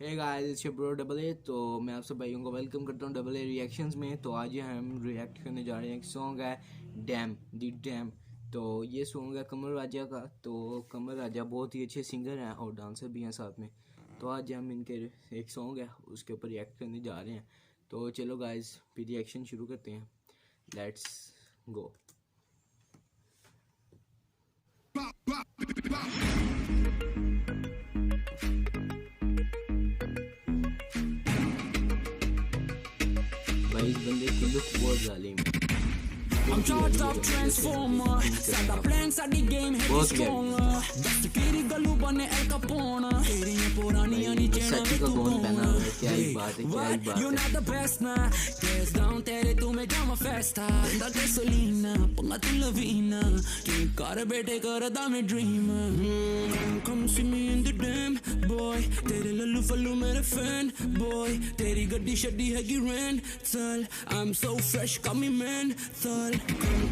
Hey guys it's your bro double A. तो मैं आप सब भाइयों को वेलकम करता हूँ डबल ए रिएक्शंस में। तो आज हम रिएक्ट करने जा रहे हैं। एक सॉन्ग है डैम दी डैम। तो ये सॉन्ग है कमर राजा का। तो कमर राजा बहुत ही अच्छे सिंगर हैं और डांसर भी हैं साथ में। तो आज हम इनके एक सॉन्ग है उसके ऊपर रिएक्ट करने जा रहे हैं। तो चलो गाइस फिर रिएक्शन शुरू करते हैं। Let's go. भाई इस बंदे की लुक बहुत जालिम है। I'm charged up transformer. Sada plans at the game heavy stronger. Just to kiri galu bane El Capone. Teriyan puraniyan ni chena mein tu kaun. What? You're not the best na. Tears down tere tu mein jama festa. Da gasolina, panga tu lavina. Keep kar bete kar da mein dream. Come see me in the dam, boy. Tere lalu falu mere fan, boy. Teri gaddi shaddi hai gi rental. I'm so fresh, call me mental.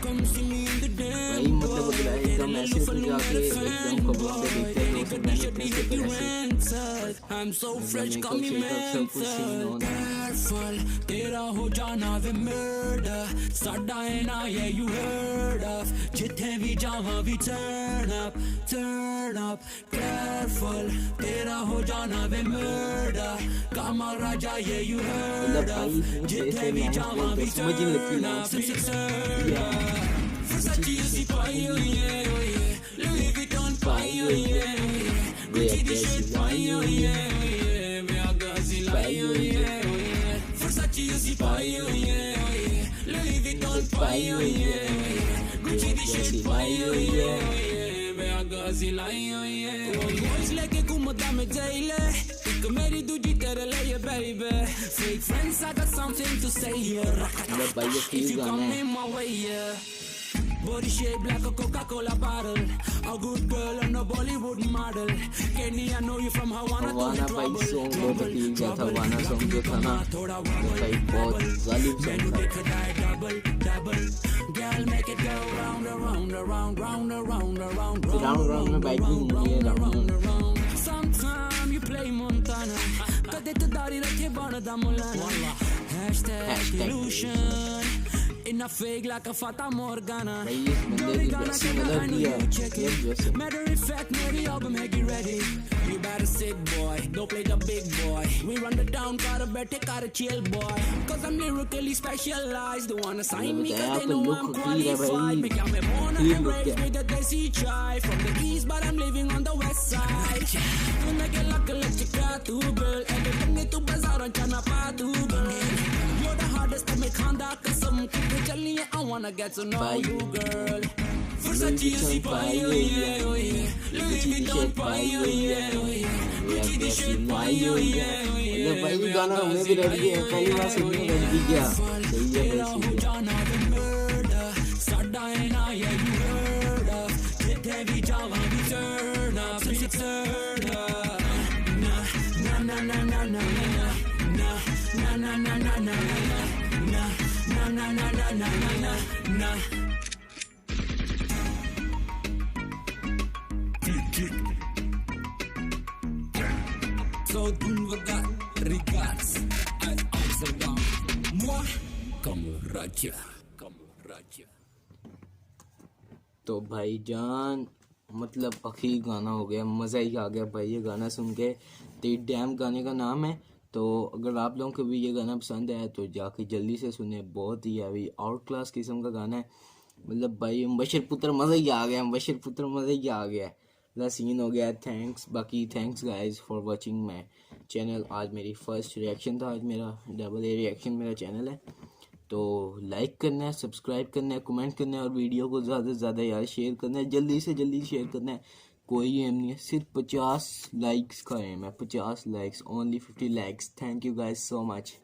Come see me in the dam, boy. Tere lalu falu mere fan, boy. Teri gaddi shaddi hai gi rental. I'm so fresh, call me mental. Careful, tera ho jana ve murder. Sada hai na, yeah you heard of. Jithe bhi jawa we turn up, turn up. Careful, tera ho jana ve murder. Kamal Raja, yeah you heard of. Jithe bhi jawa we turn up, turn up. Versace usi pai, oh yeah, oh yeah. Louis Vuitton pai, oh yeah, oh yeah. Gucci the shirt pai, oh yeah, oh yeah. Viagra pai, oh yeah, oh yeah. Versace usi pai, oh yeah, oh yeah. Louis Vuitton pai, oh yeah, oh yeah. Gucci the shirt pai, oh yeah, oh yeah. Viagra oh yeah. Boys leke घूमदा मैं jail एक मेरी दूजी तेरे लिए baby. Fake friends I got something to say here. If you come in my way yeah. Body shape like a Coca-Cola bottle. A good girl and a Bollywood model. Kenny, I know you from Havana to the trouble. Havana song जो था ना भाई बहुत जालिम song था। Double. Girl make it go round round में bike भी घूमी है round. Sometime you play Montana. कदे तो दारी रखे बनदा Mullana. Hashtag illusion. In a fake like a Fata Morgana. Matter of fact, Mary album make you ready. You better sit boy, don't play the big boy. We run the down, gotta better, gotta chill boy. Cause I'm lyrically specialized. They wanna sign me cause they know I'm qualified. Me got me born and raised with the desi chai. From the east but I'm living on the west side. Tu me get like a electric tu girl. Everything tu bazaar chana pa tu girl. You're the hardest to make khanda kasam. I wanna get to know you, girl. Versace usi pai, oh yeah, oh yeah. Louis Vuitton pai, oh yeah, oh yeah. Gucci the shirt pai, oh yeah, oh yeah. भाई ये गाना हमें भी ready है, पहली बार सुनने में ready किया। सही है हो जाना वे murder. Sada hai na, yeah you heard of. Jithe bhi jawa we turn up, turn up. Na na na na na na na na na na na na na na. Na na na na na na na. So Dunvagat regards at Amsterdam. Moi, Kamal Raja. तो भाईजान मतलब आखिरी गाना हो गया, मज़ा ही आ गया भाई ये गाना सुन के। दी डैम गाने का नाम है। तो अगर आप लोगों को भी ये गाना पसंद आया तो जाके जल्दी से सुने। बहुत ही अभी आउट क्लास किस्म का गाना है। मतलब भाई बशर पुत्र मज़ा ही आ गया, बशर पुत्र मज़ा ही आ गया। मतलब सीन हो गया। Thanks guys for watching my channel. आज मेरी फर्स्ट रिएक्शन था। आज मेरा डबल ए रिएक्शन मेरा चैनल है। तो लाइक करना है, सब्सक्राइब करना है, कमेंट करना है और वीडियो को ज़्यादा से ज़्यादा यार शेयर करना है। जल्दी से जल्दी शेयर करना है। कोई एम नहीं है, सिर्फ 50 लाइक्स का एम है। 50 likes, only 50 likes. Thank you guys so much.